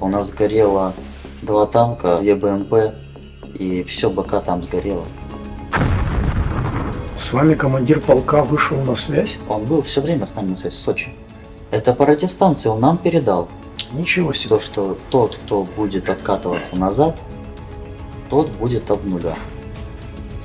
У нас сгорело 2 танка, 2 БМП, и все БК там сгорело. С вами командир полка вышел на связь? Он был все время с нами на связи, в Сочи. Это по радиостанции он нам передал. Ничего себе. То, что тот, кто будет откатываться назад, тот будет об нуля.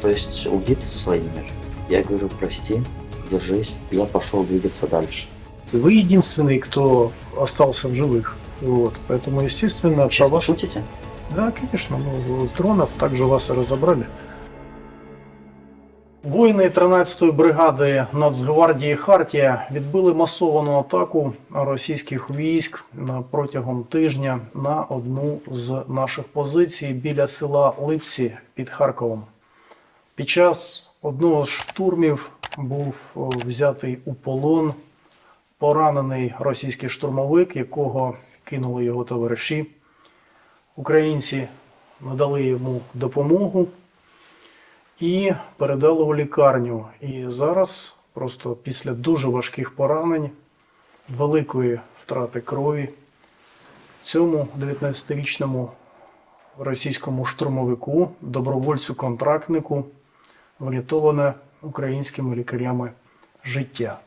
То есть убит своими же. Я говорю, прости, держись, я пошел двигаться дальше. Вы единственный, кто остался в живых. Вот. Поэтому, естественно, Честно, шутите? Да, конечно, с дронов также вас и разобрали. Воїни 13-ї бригади Нацгвардії Хартія відбили масовану атаку російських військ протягом тижня на одну з наших позицій біля села Липці під Харковом. Під час одного з штурмів був взятий у полон поранений російський штурмовик, якого кинули його товариші. Українці надали йому допомогу і передали у лікарню. І зараз, просто після дуже важких поранень, великої втрати крові, цьому 19-річному російському штурмовику, добровольцю-контрактнику, врятоване українськими лікарями життя.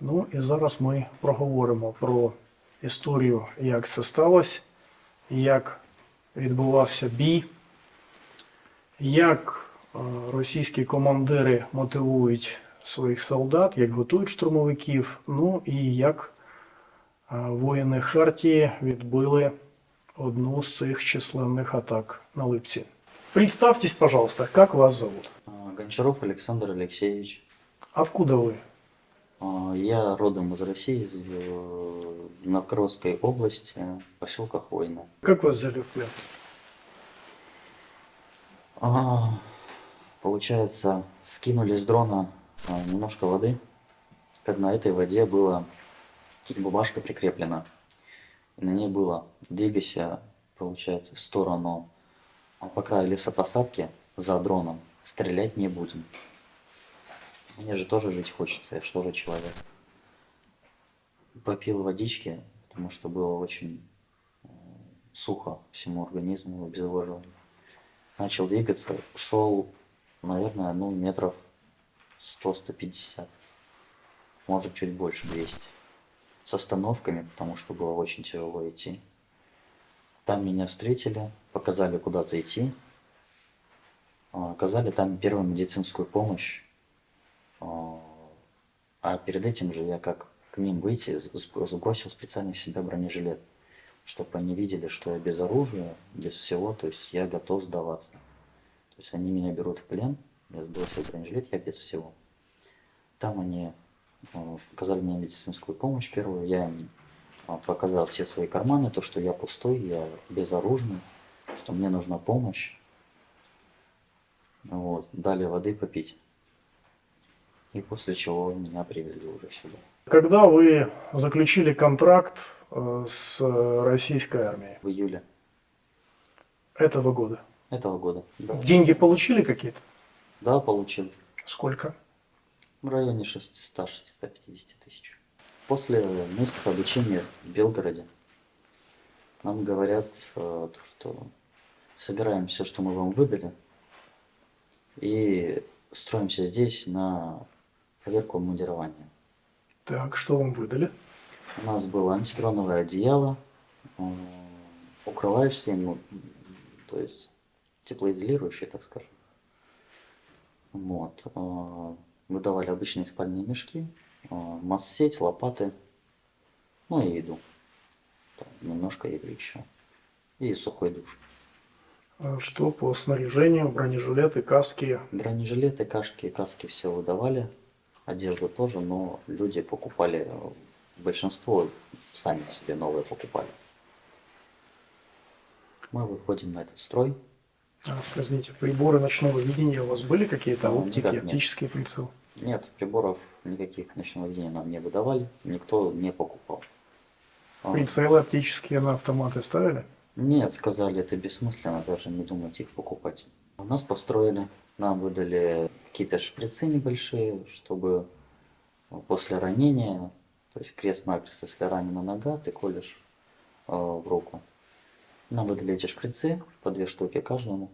Ну і зараз ми проговоримо про історію, як це сталося, як відбувався бій, як російські командири мотивують своїх солдат, як готують штурмовиків, ну і як воїни Хартії відбили одну з цих численних атак на Липці. Представьтесь, пожалуйста, как вас зовут? Гончаров Александр Алексеевич. Откуда вы? Я родом из России, из Новгородской области, поселка Хвойное. Как вас взяли в плен? Получается, скинули с дрона немножко воды. Как на этой воде была бумажка прикреплена. И на ней было: двигайся, получается, в сторону по краю лесопосадки за дроном. Стрелять не будем. Мне же тоже жить хочется, я же тоже человек. Попил водички, потому что было очень сухо всему организму, обезвоживание. Начал двигаться, шел, наверное, метров 100-150, может чуть больше, 200. С остановками, потому что было очень тяжело идти. Там меня встретили, показали, куда зайти. Оказали там первую медицинскую помощь. А перед этим же я как к ним выйти, сбросил специально с себя бронежилет, чтобы они видели, что я без оружия, без всего, то есть я готов сдаваться. То есть они меня берут в плен, я сбросил бронежилет, я без всего. Там они оказали мне медицинскую помощь первую, я им показал все свои карманы, то, что я пустой, я безоружный, что мне нужна помощь. Вот, дали воды попить. И после чего меня привезли уже сюда. Когда вы заключили контракт с российской армией? В июле Этого года. этого года. Да, Деньги получили какие-то? да, получил. Сколько? В районе 600-650 тысяч. После месяца обучения в Белгороде нам говорят, что собираем все, что мы вам выдали, и строимся здесь на проверку обмундирования. Так, что вам выдали? У нас было антидроновое одеяло, укрываешься, то есть теплоизолирующее, так скажем. Вот. Выдавали обычные спальные мешки, массеть, лопаты, ну и еду. Там, немножко еды еще. И сухой душ. Что по снаряжению, бронежилеты, каски? Бронежилеты, каски все выдавали. Одежду тоже, но люди покупали, большинство сами себе новые покупали. Мы выходим на этот строй. Извините, приборы ночного видения у вас были какие-то? Оптики, Никак нет. оптический прицел? Нет, приборов никаких ночного видения нам не выдавали, никто не покупал. Прицелы оптические на автоматы ставили? Нет, сказали, это бессмысленно, даже не думать их покупать. Нас построили, нам выдали какие-то шприцы небольшие, чтобы после ранения, то есть крест-накрест, если ранена нога, ты колешь в руку. Нам выдали эти шприцы, по 2 штуки каждому.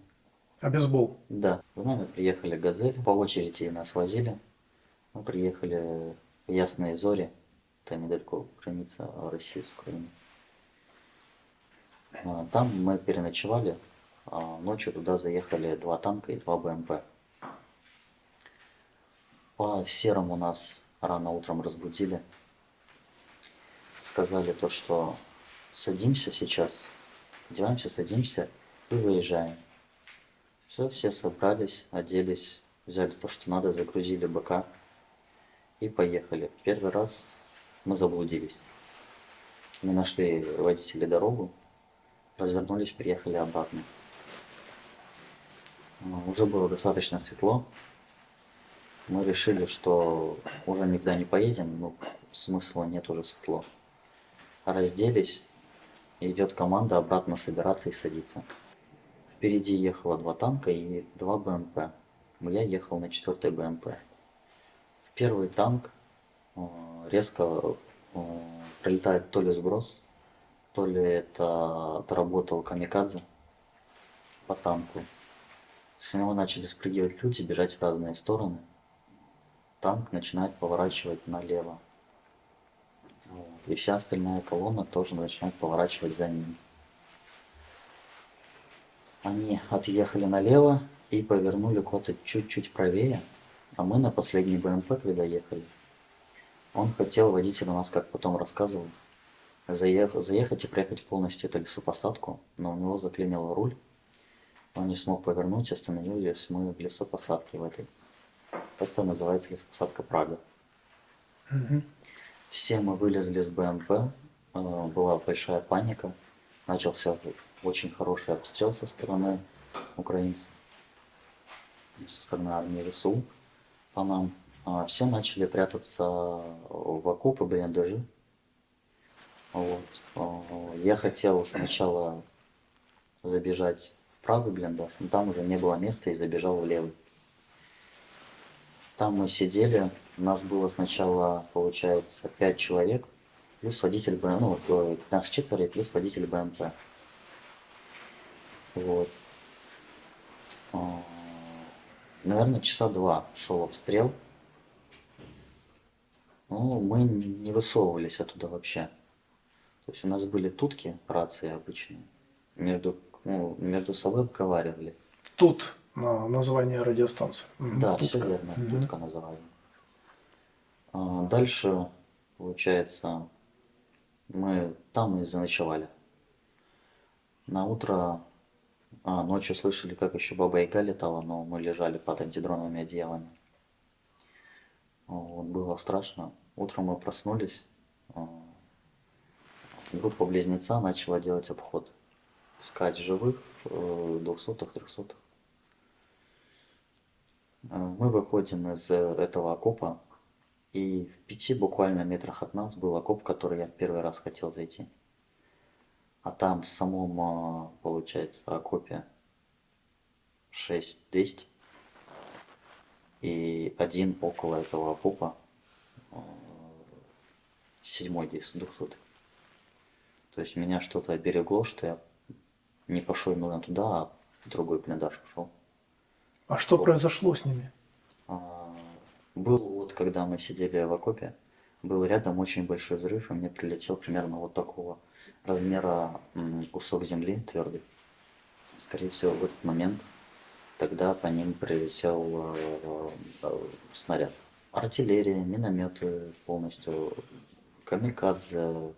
А бейсбол? Да, за нами приехали «Газель», по очереди нас возили. Мы приехали в Ясные Зори, это недалеко граница России с Украиной. Там мы переночевали, ночью туда заехали 2 танка и 2 БМП. По серому нас рано утром разбудили, сказали то, что садимся сейчас, одеваемся, садимся и выезжаем. Все собрались, оделись, взяли то, что надо, загрузили БК и поехали. Первый раз мы заблудились. Не нашли водители дорогу, развернулись, приехали обратно. Уже было достаточно светло. Мы решили, что уже никуда не поедем, ну, смысла нет, уже светло. Разделись, и идет команда обратно собираться и садиться. Впереди ехало 2 танка и 2 БМП. Я ехал на 4-й БМП. В первый танк резко пролетает то ли сброс, то ли это отработал камикадзе по танку. С него начали спрыгивать люди, бежать в разные стороны. Танк начинает поворачивать налево. И вся остальная колонна тоже начинает поворачивать за ним. Они отъехали налево и повернули куда-то чуть-чуть правее, а мы на последний БМП, когда ехали, он хотел, водитель у нас, как потом рассказывал, заехать и проехать полностью эту лесопосадку, но у него заклинил руль, он не смог повернуть, остановились мы в лесопосадке в этой. Это называется лесопосадка Прага. Все мы вылезли с БМП, была большая паника, начался очень хороший обстрел со стороны украинцев, со стороны армии ВСУ по нам. Все начали прятаться в окопы, блиндажи. Вот. Я хотел сначала забежать в правый блиндаж, но там уже не было места и забежал в левый. Там мы сидели, у нас было сначала, получается, 5 человек, плюс водитель БМП, ну, вот, нас 4, плюс водитель БМП. Вот. Наверное, часа 2 шел обстрел. Ну, мы не высовывались оттуда вообще. То есть у нас были тутки, рации обычные. Между собой разговаривали. Тут название радиостанции. Да, Тутка. все верно, тутка называли. Дальше, получается, мы там и заночевали. На утро, ночью слышали, как еще Баба Яга летала, но мы лежали под антидроновыми одеялами. Вот, было страшно. Утром мы проснулись, группа близнеца начала делать обход. Искать живых, 200-х, 300-х. Мы выходим из этого окопа, и в 5 буквально метрах от нас был окоп, в который я первый раз хотел зайти. А там в самом, получается, окопе 6200 и один около этого окопа 7-й 200. То есть меня что-то оберегло, что я не пошел именно туда, а в другой блиндаж ушел. А что произошло с ними? Был вот, когда мы сидели в окопе, был рядом очень большой взрыв, и мне прилетел примерно вот такого размера кусок земли твердый. Скорее всего, в этот момент тогда по ним прилетел снаряд. Артиллерия, минометы полностью, камикадзе,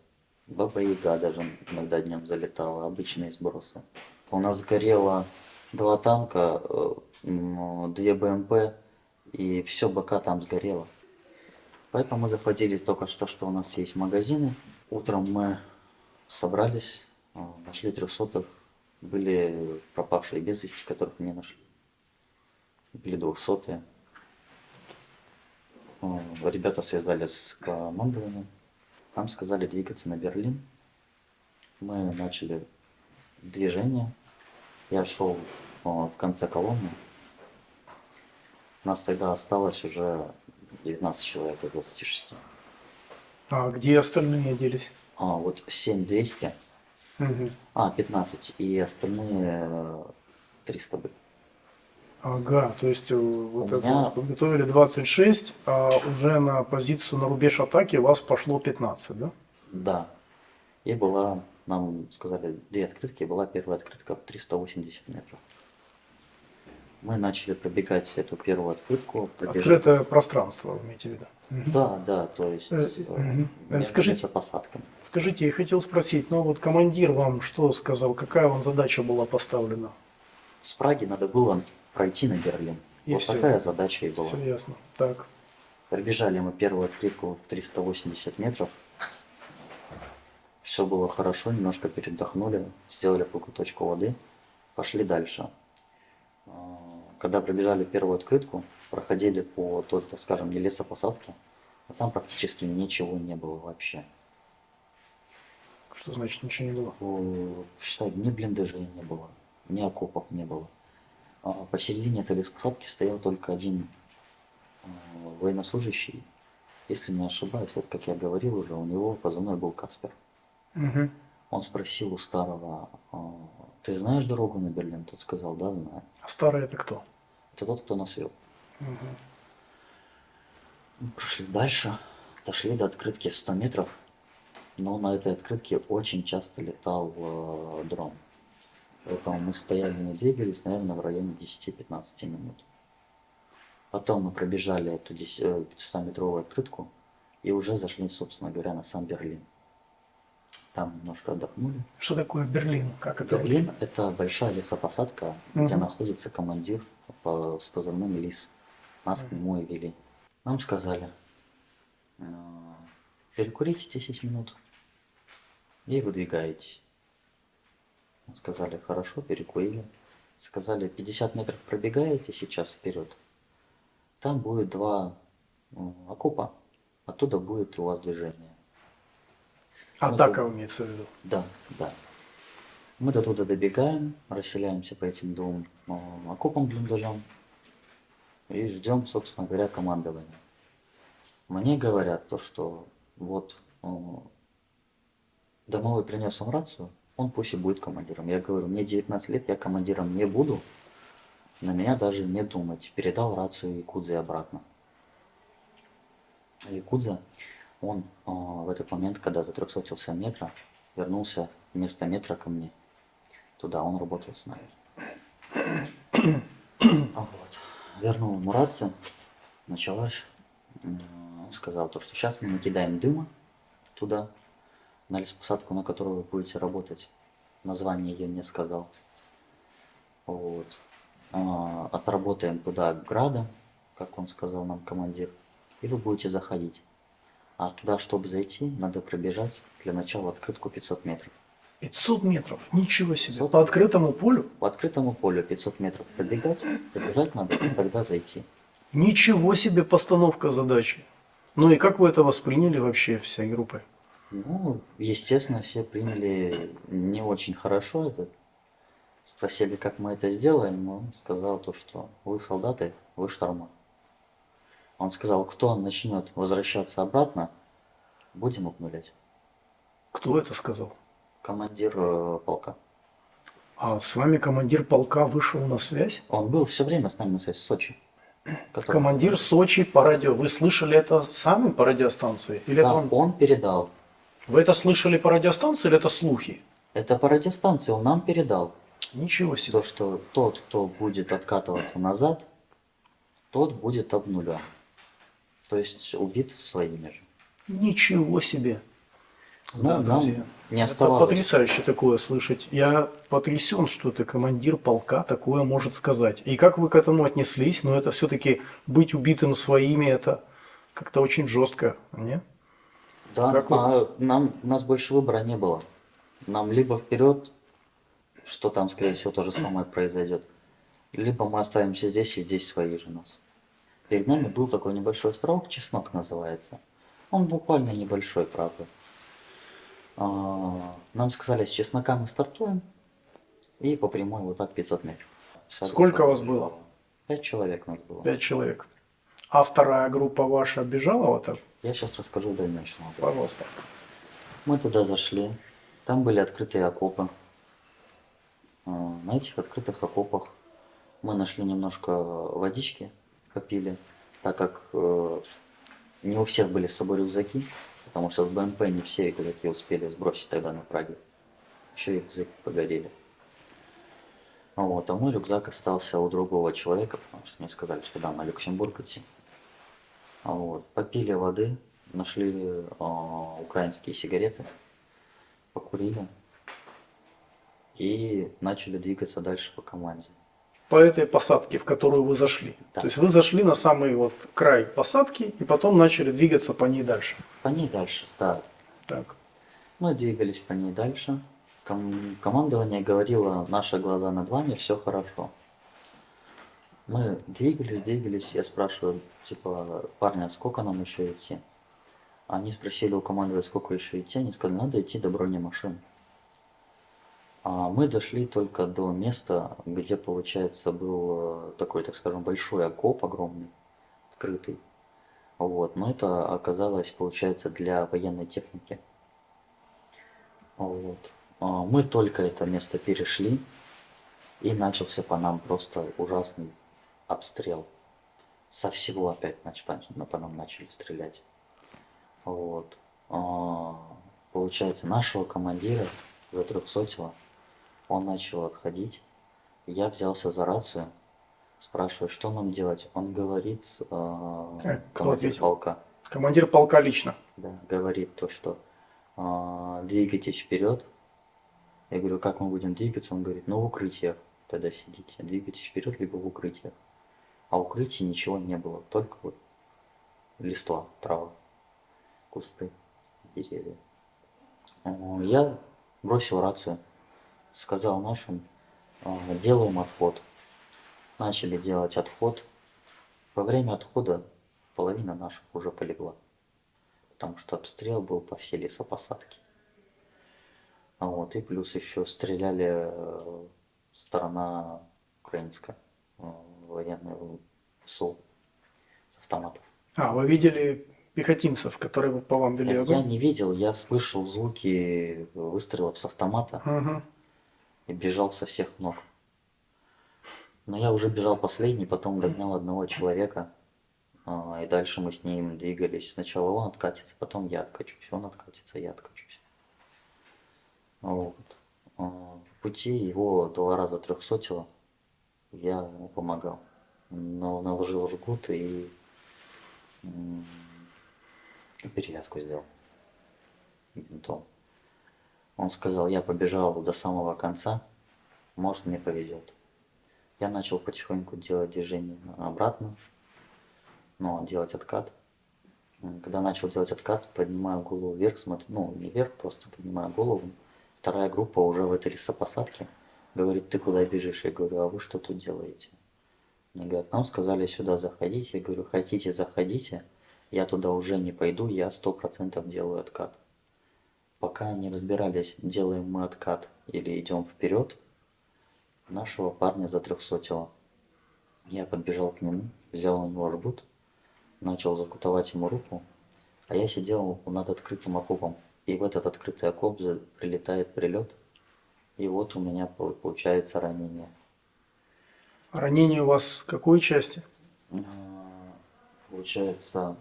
Баба Яга даже иногда днем залетала, обычные сбросы. У нас горело 2 танка, 2 БМП, и все БК там сгорело. Поэтому мы захватились только что у нас есть магазины. Утром мы собрались, нашли 300-х, были пропавшие без вести, которых не нашли. Были 200-е. Ребята связались с командованием. Нам сказали двигаться на Берлин. Мы начали движение. Я шел в конце колонны. Нас тогда осталось уже 19 человек из 26. А где остальные делись? Вот 7200 Мгм. 15, и остальные 300 были. Ага, то есть вот У это меня, вот подготовили 26, а уже на позицию на рубеж атаки у вас пошло 15, да? да, и была, нам сказали, 2 открытки, была первая открытка в 380 метров. Мы начали пробегать эту первую открытку, пробежали. Открытое пространство, вы имеете в виду? Мгм. Да, да, то есть Мгм. между Скажите, лесопосадками. скажите, я хотел спросить, ну вот командир вам что сказал, какая вам задача была поставлена? С Праги надо было пройти на Берлин. И Вот все, такая задача и все была. ясно. Так, Пробежали мы первую открытку в 380 метров. Все было хорошо, немножко передохнули, сделали точку воды, пошли дальше. Когда пробежали первую открытку, проходили по тоже, так скажем, не лесопосадке, а там практически ничего не было вообще. что значит ничего не было? Считай, ни блиндажей не было, ни окопов не было. Посередине этой лесопосадки стоял только один военнослужащий. Если не ошибаюсь, вот как я говорил уже, у него позывной был Каспер. Мгм. Он спросил у старого, ты знаешь дорогу на Берлин? Тот сказал, да, знаю. А старый это кто? Это тот, кто нас вел. Мы прошли дальше, дошли до открытки 100 метров, но на этой открытке очень часто летал дрон. Поэтому мы стояли, не двигались, наверное, в районе 10-15 минут. Потом мы пробежали эту 500-метровую открытку и уже зашли, собственно говоря, на сам Берлин. Там немножко отдохнули. Что такое Берлин? Как это? Берлин – это большая лесопосадка, где Мгм. находится командир с позывным ЛИС. Нас к нему и вели. Нам сказали, э, перекурите 10 минут и выдвигаетесь. Сказали, хорошо, перекурили. Сказали, 50 метров пробегаете сейчас вперед. Там будет 2 окопа, оттуда будет у вас движение. Мы Атака имеется в виду. Да, да. Мы до туда добегаем, расселяемся по этим 2 окопам блиндажам и ждем, собственно говоря, командования. Мне говорят то, что вот домовой принес вам рацию, он пусть и будет командиром. Я говорю, мне 19 лет, я командиром не буду, на меня даже не думать. Передал рацию Якудзе обратно. Якудза, он в этот момент, когда за 300 метра, вернулся вместо метра ко мне. Туда он работал с нами. Вот. Вернул ему рацию, началось. Он сказал то, что сейчас мы накидаем дыма туда, на лесопосадку, на которую вы будете работать. Название я не сказал. Вот. Отработаем туда градом, как он сказал нам командир, и вы будете заходить. А туда, чтобы зайти, надо пробежать для начала открытку 500 метров. 500 метров, ничего себе. 500 По открытому полю? По открытому полю 500 метров пробежать надо, и тогда зайти. Ничего себе постановка задачи. Ну и как вы это восприняли вообще всей группой? Ну, естественно, все приняли не очень хорошо это. Спросили, как мы это сделаем. Он сказал то, что вы солдаты, вы шторма. Он сказал, кто начнет возвращаться обратно, будем обнулять. Кто это сказал? Командир полка. А с вами командир полка вышел на связь? Он был все время с нами на связи, в Сочи. Командир Сочи по радио. Вы слышали это сами по радиостанции? Или это Да, он передал. Вы это слышали по радиостанции или это слухи? Это по радиостанции он нам передал. Ничего себе. То, что тот, кто будет откатываться назад, тот будет обнулен. То есть убит своими же. Ничего себе. Ну, Да, нам друзья. не Это оставалось. потрясающе такое слышать. Я потрясен, что ты командир полка такое может сказать. И как вы к этому отнеслись? Но это все-таки быть убитым своими, это как-то очень жестко, не? Да, Как вы? у нас больше выбора не было. Нам либо вперед, что там, скорее всего, то же самое произойдет, либо мы оставимся здесь, и здесь свои же нас. Перед нами был такой небольшой островок, Чеснок называется. Он буквально небольшой, правда. Нам сказали, с Чеснока мы стартуем, и по прямой вот так 500 метров. Сколько вас было? 5 человек нас было. 5 человек. А вторая группа ваша бежала в это? Я сейчас расскажу в дальнейшем. Пожалуйста. Мы туда зашли, Там были открытые окопы. На этих открытых окопах мы нашли немножко водички, попили, так как не у всех были с собой рюкзаки, потому что с БМП не все рюкзаки успели сбросить тогда на Праге. Еще и рюкзаки погорели. Вот, а мой рюкзак остался у другого человека, потому что мне сказали, что да, на Люксембург идти. Вот, попили воды, нашли украинские сигареты, покурили и начали двигаться дальше по команде. По этой посадке, в которую вы зашли. Да. То есть вы зашли на самый вот край посадки и потом начали двигаться по ней дальше. По ней дальше, да. Так. Мы двигались по ней дальше. Командование говорило, наши глаза над вами, все хорошо. Мы двигались, я спрашиваю, типа, парня, сколько нам еще идти? Они спросили у командования, сколько еще идти, они сказали, надо идти до бронемашин. А мы дошли только до места, где, получается, был такой, так скажем, большой окоп огромный, открытый. Вот, но это оказалось, получается, для военной техники. Вот. Мы только это место перешли, и начался по нам просто ужасный обстрел. Со всего опять по нам начали стрелять. Вот. Получается, нашего командира за 300-го, он начал отходить. Я взялся за рацию, спрашиваю, что нам делать. Он говорит, Кто командир ответил? полка, Командир полка лично. да, говорит то, что двигайтесь вперед. Я говорю, как мы будем двигаться? Он говорит, ну в укрытиях тогда сидите. Двигайтесь вперед, либо в укрытиях. А в укрытии ничего не было, только вот листва, трава, кусты, деревья. Я бросил рацию, сказал нашим, делаем отход. Начали делать отход. Во время отхода половина наших уже полегла, потому что обстрел был по всей лесопосадке. Вот, и плюс еще стреляли сторона украинская, военную СУ с автоматов. А, вы видели пехотинцев, которые по вам вели Я огонь? не видел, я слышал звуки выстрелов с автомата Угу. и бежал со всех ног. Но я уже бежал последний, потом догнал одного человека, и дальше мы с ним двигались. Сначала он откатится, потом я откачусь, он откатится, я откачусь. Вот. В пути его 2 раза 300-го я ему помогал. Наложил жгут и перевязку сделал бинтом. Он сказал, я побежал до самого конца, может мне повезет. Я начал потихоньку делать движение обратно, но делать откат. Когда начал делать откат, поднимаю голову вверх, смотрю, ну не вверх, просто поднимаю голову. Вторая группа уже в этой лесопосадке говорит, ты куда бежишь? Я говорю, а вы что тут делаете? Мне говорят, нам сказали сюда заходить. Я говорю, хотите, заходите, я туда уже не пойду, я 100% делаю откат. Пока не разбирались, делаем мы откат или идем вперед, нашего парня за 300-го. Я подбежал к нему, взял у него жгут, начал зажгутовать ему руку, а я сидел над открытым окопом. И в этот открытый окоп прилетает прилет, и вот у меня получается ранение. Ранение у вас какой части? Получается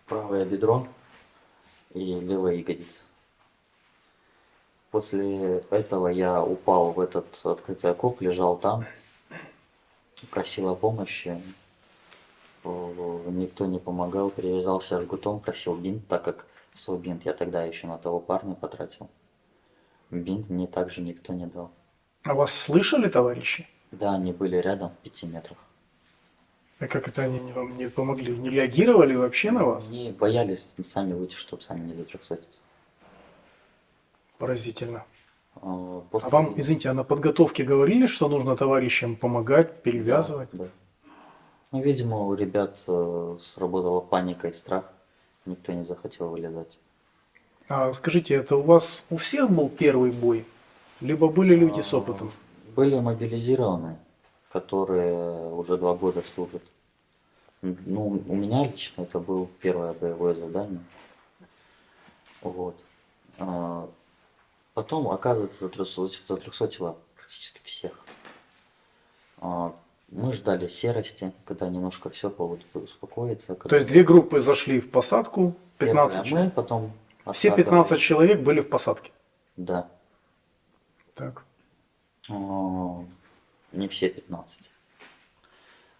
правое бедро и левая ягодица. После этого я упал в этот открытый окоп, лежал там, просил о помощи, никто не помогал, перевязался жгутом, просил бинт, так как свой бинт я тогда еще на того парня потратил. Бинт мне также никто не дал. А вас слышали, товарищи? Да, они были рядом, в 5 метрах. А как это они вам не помогли? Не реагировали вообще на вас? Они боялись сами выйти, чтобы сами не дотрехсотиться. Поразительно. А После... вам, извините, а на подготовке говорили, что нужно товарищам помогать, перевязывать? Да, да. Ну, видимо, у ребят сработала паника и страх. Никто не захотел вылезать. А скажите, это у вас у всех был первый бой? Либо были люди с опытом? Были мобилизированы, которые уже 2 года служат. Ну, у меня лично это было первое боевое задание. Вот. Потом, оказывается, затрехсотило практически всех. А, Мы ждали серости, когда немножко все успокоится. То есть две группы зашли в посадку, Первое 15 мы, человек. потом Все остаток. 15 человек были в посадке. Да. Так. А, Не все 15.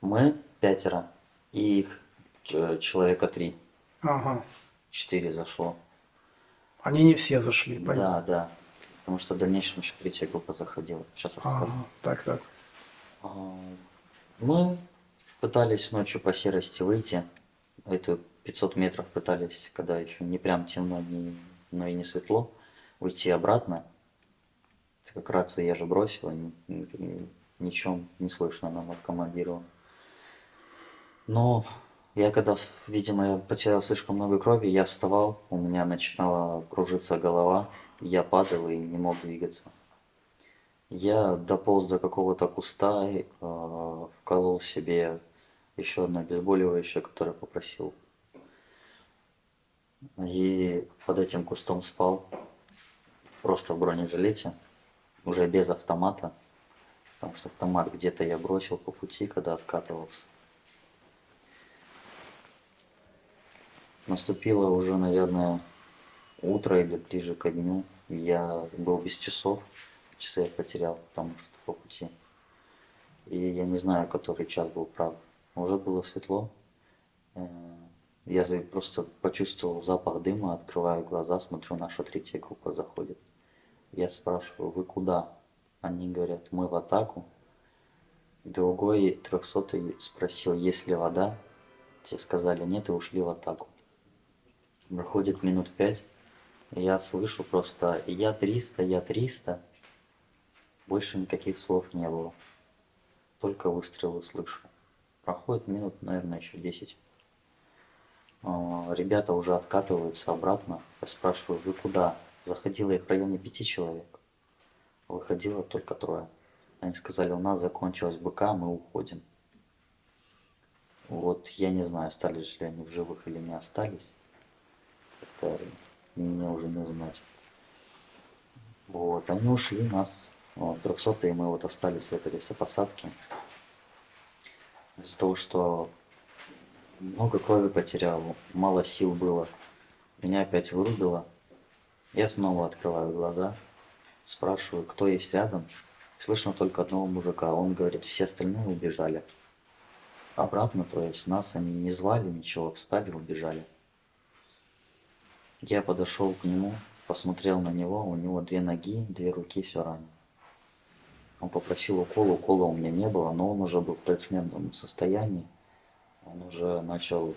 Мы пятеро, и их человека 3. Ага. 4 зашло. Они не все зашли, Да, понятно. да. Потому что в дальнейшем еще третья группа заходила. Сейчас расскажу. Ага. Так, так. А, Мы пытались ночью по серости выйти. Это 500 метров пытались, когда еще не прям темно, но и не светло, уйти обратно. Так как рацию я же бросил, ничего не слышно нам от командира. Но я когда, видимо, я потерял слишком много крови, я вставал, у меня начинала кружиться голова, я падал и не мог двигаться. Я дополз до какого-то куста, вколол себе еще одно обезболивающее, которое попросил. И под этим кустом спал, просто в бронежилете, уже без автомата, потому что автомат где-то я бросил по пути, когда откатывался. Наступило уже, наверное, утро или ближе ко дню. Я был без часов, часы я потерял, потому что по пути. И я не знаю, который час был прав. Уже было светло. Я просто почувствовал запах дыма, открываю глаза, смотрю, наша третья группа заходит. Я спрашиваю, вы куда? Они говорят, мы в атаку. Другой 300-й спросил, есть ли вода. Те сказали нет и ушли в атаку. Проходит минут 5, я слышу просто я 300, я 300. Больше никаких слов не было. Только выстрелы слышу. Проходит минут, наверное, еще 10. Ребята уже откатываются обратно. Я спрашиваю, вы куда? Заходило их в районе 5 человек. Выходило только 3. Они сказали, у нас закончилась БК, мы уходим. Вот я не знаю, остались ли они в живых или не остались. Это мне уже не узнать. Вот, они ушли, нас, 300-е, мы вот остались в этой лесопосадке. Из-за того, что много крови потерял, мало сил было, меня опять вырубило. Я снова открываю глаза, спрашиваю, кто есть рядом. Слышно только одного мужика, он говорит, все остальные убежали. Обратно, то есть нас они не звали, ничего, встали, убежали. Я подошел к нему, посмотрел на него, у него 2 ноги, 2 руки, все ранено. Он попросил укола у меня не было, но он уже был в предсмертном состоянии. Он уже начал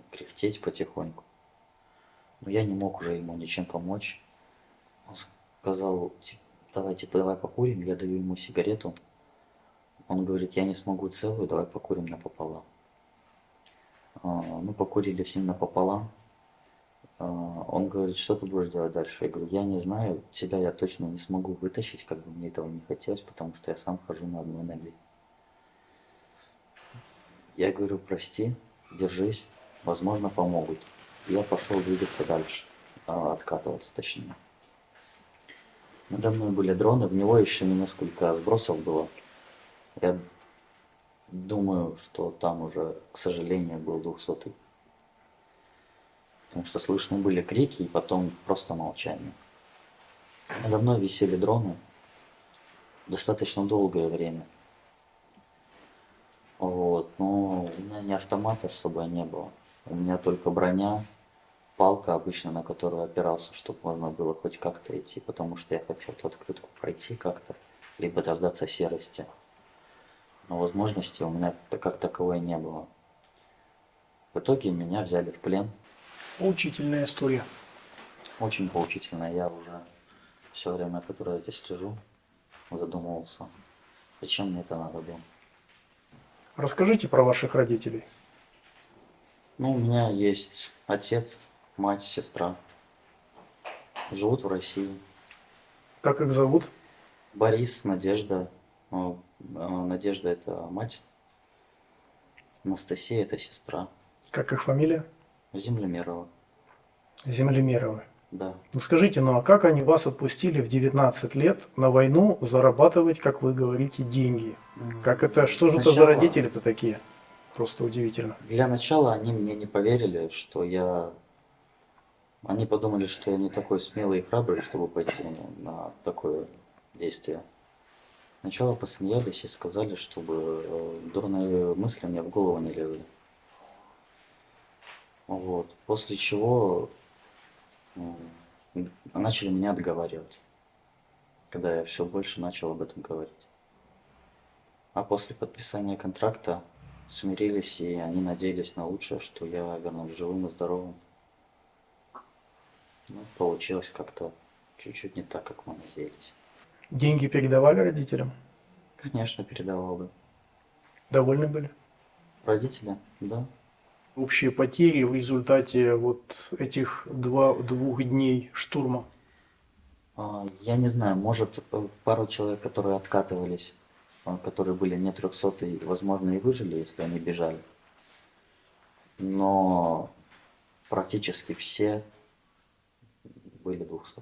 кряхтеть потихоньку. Но я не мог уже ему ничем помочь. Он сказал, давай покурим, я даю ему сигарету. Он говорит, я не смогу целую, давай покурим напополам. Мы покурили с ним напополам. Он говорит, что ты будешь делать дальше? Я говорю, я не знаю, тебя я точно не смогу вытащить, как бы мне этого не хотелось, потому что я сам хожу на одной ноге. Я говорю, прости, держись, возможно, помогут. Я пошел двигаться дальше, откатываться точнее. Надо мной были дроны, в него еще не несколько сбросов было. Я думаю, что там уже, к сожалению, был 200-й. Потому что слышны были крики и потом просто молчание. Надо мной висели дроны достаточно долгое время. Вот, но у меня ни автомата с собой не было. У меня только броня, палка обычно, на которую опирался, чтобы можно было хоть как-то идти, потому что я хотел ту открытку пройти как-то, либо дождаться серости. Но возможности у меня как таковой не было. В итоге меня взяли в плен. Поучительная история. Очень поучительно. Я уже все время, которое я здесь лежу, задумывался, зачем мне это надо было. Расскажите про ваших родителей. Ну, у меня есть отец, мать, сестра. Живут в России. Как их зовут? Борис, Надежда. Надежда это мать. Анастасия это сестра. Как их фамилия? Землемерова. Землемеровы. Да. Ну скажите, ну а как они вас отпустили в 19 лет на войну зарабатывать, как вы говорите, деньги? Как это, что же это за Сначала, родители-то такие? Просто удивительно. для начала они мне не поверили, что я... Они подумали, что я не такой смелый и храбрый, чтобы пойти на такое действие. Сначала посмеялись и сказали, чтобы дурные мысли мне в голову не лезли. Вот. После чего м, начали меня отговаривать, когда я все больше начал об этом говорить. А после подписания контракта смирились, и они надеялись на лучшее, что я вернусь живым и здоровым. Ну, получилось как-то чуть-чуть не так, как мы надеялись. Деньги передавали родителям? Конечно, передавал бы. Довольны были? Родители, да. Общие потери в результате вот этих двух дней штурма. Я не знаю, может, пару человек, которые откатывались, которые были не 300, возможно, и выжили, если они бежали. Но практически все были 200.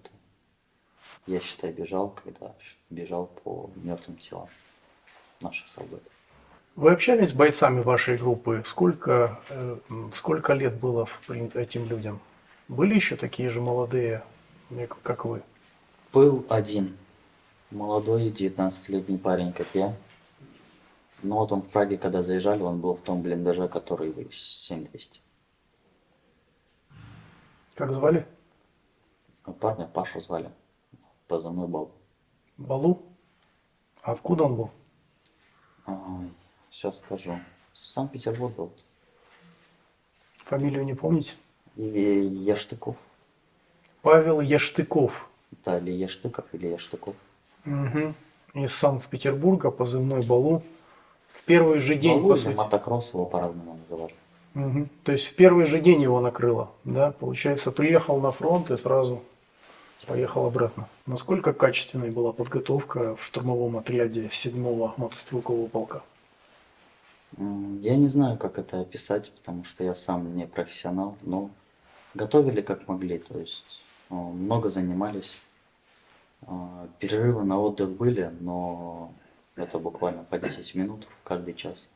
Я, считай, бежал, когда бежал по мертвым телам наших солдат. Вы общались с бойцами вашей группы? Сколько лет было этим людям? Были еще такие же молодые, как вы? Был один молодой 19-летний парень, как я. Но вот он в Праге, когда заезжали, он был в том блиндаже, который 7200. Как звали? А парня Паша звали. Позывной Бал. Балу? А откуда он был? Сейчас скажу. С Санкт-Петербурга. Вот. Фамилию не помните? И Яштыков. Павел Яштыков. Да, или Яштыков, или Яштыков. Мгм. Из Санкт-Петербурга, позывной Балу. В первый же день, Балу по или сути. мотокросс его по-разному называли. Мгм. То есть в первый же день его накрыло, да? Получается, приехал на фронт и сразу поехал обратно. Насколько качественной была подготовка в штурмовом отряде 7-го мотострелкового полка? Я не знаю, как это описать, потому что я сам не профессионал, но готовили как могли, то есть много занимались. Перерывы на отдых были, но это буквально по 10 минут в каждый час.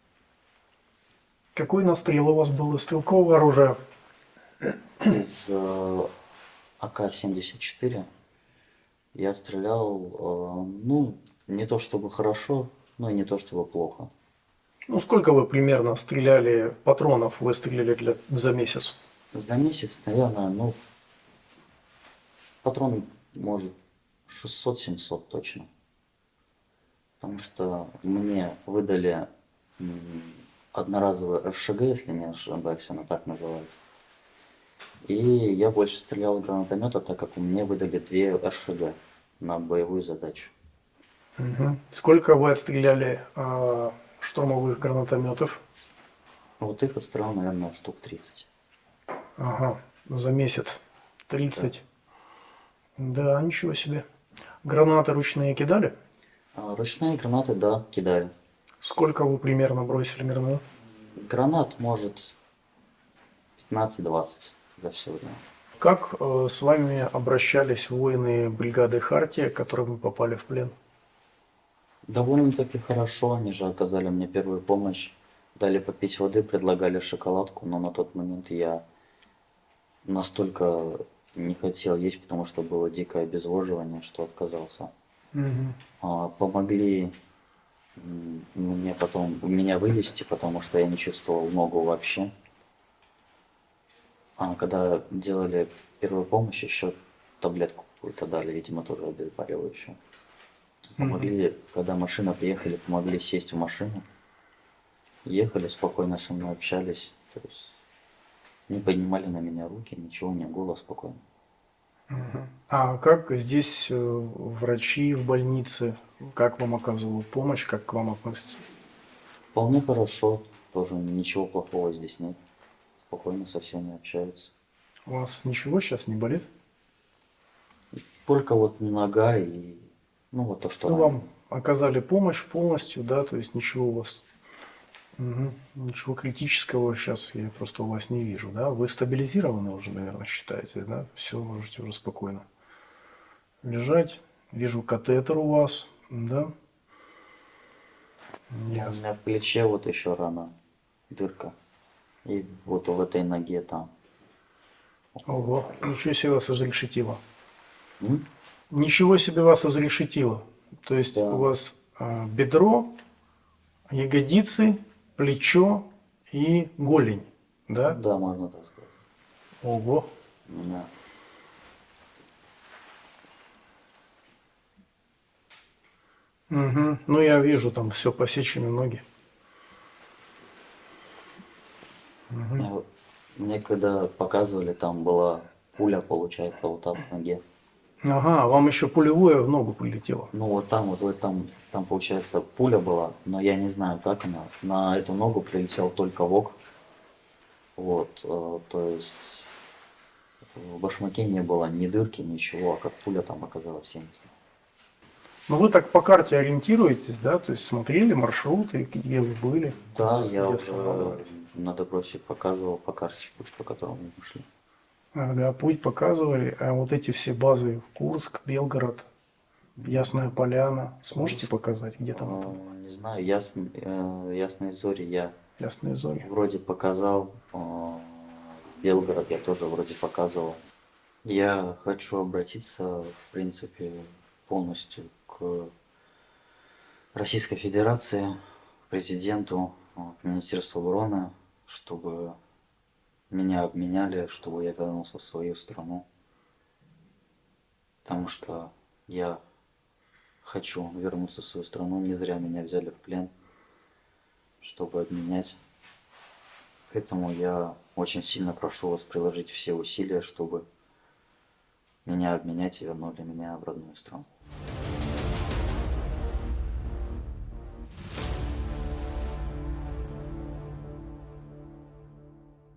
Какой настрел у вас был из стрелкового оружия? Из АК-74 я стрелял, ну, не то чтобы хорошо, но и не то чтобы плохо. Ну, сколько вы примерно стреляли патронов, выстрелили за месяц? За месяц, наверное, ну, патрон может 600-700 точно. Потому что мне выдали одноразовый РШГ, если не ошибаюсь, она так называется. И я больше стрелял из гранатомета, так как мне выдали 2 РШГ на боевую задачу. Мгм. Сколько вы отстреляли штурмовых гранатометов? Вот их отстрелял, наверное, штук 30. Ага, за месяц. Да. 30. Да, ничего себе. Гранаты ручные кидали? Ручные гранаты, да, кидаю. Сколько вы примерно бросили гранат? Гранат может 15-20 за все время. Как с вами обращались воины бригады Хартия, которым вы попали в плен? Довольно-таки хорошо, они же оказали мне первую помощь. Дали попить воды, предлагали шоколадку, но на тот момент я настолько не хотел есть, потому что было дикое обезвоживание, что отказался. Мгм. Помогли мне потом меня вывести, потому что я не чувствовал ногу вообще. Когда делали первую помощь, еще таблетку какую-то дали, видимо, тоже обезболивающую. Помогли, когда машина приехали, помогли сесть в машину. Ехали, спокойно со мной общались. То есть не поднимали на меня руки, ничего, не голос спокойно. А как здесь врачи в больнице, как вам оказывают помощь, как к вам относятся? Вполне хорошо, тоже ничего плохого здесь нет. Спокойно со всеми общаются. У вас ничего сейчас не болит? Только вот нога и, ну, вот то, что Ну, ранено. вам оказали помощь полностью, да, то есть ничего у вас Мгм. Ничего критического сейчас я просто у вас не вижу, да? Вы стабилизированы уже, наверное, считаете, да? Все, можете уже спокойно лежать. Вижу катетер у вас, да? Ну, у Ясно. меня в плече вот еще рана, дырка. И вот в этой ноге там. Ого, ничего себе вас изрешетило. М? Ничего себе вас изрешетило. То есть у Да, вас бедро, ягодицы, плечо и голень, да? да, можно так сказать. Ого. У меня Мгм. Ну, я вижу, там все посечены ноги. Мне, мне когда показывали, там была пуля, получается, вот так в ноге. Ага, вам еще пулевое в ногу прилетело. Ну вот там, вот в этом, там получается пуля была, но я не знаю, как она. На эту ногу прилетел только вок. Вот, то есть в башмаке не было ни дырки, ничего, а как пуля там оказалась, я не знаю. Ну, вы так по карте ориентируетесь, да? То есть смотрели маршруты, где вы были, Да, я где уже останавливались. на допросе показывал по карте путь, по которому мы шли. Ага, путь показывали, а вот эти все базы Курск, Белгород, Ясная Поляна. Сможете Курск, показать, где там это было? не знаю, Ясные Зори я Ясные зори. вроде показал, Белгород я тоже вроде показывал. Я хочу обратиться, в принципе, полностью к Российской Федерации, к президенту, к Министерству обороны, чтобы меня обменяли, чтобы я вернулся в свою страну. Потому что я хочу вернуться в свою страну, не зря меня взяли в плен, чтобы обменять. Поэтому я очень сильно прошу вас приложить все усилия, чтобы меня обменять и вернули меня в родную страну.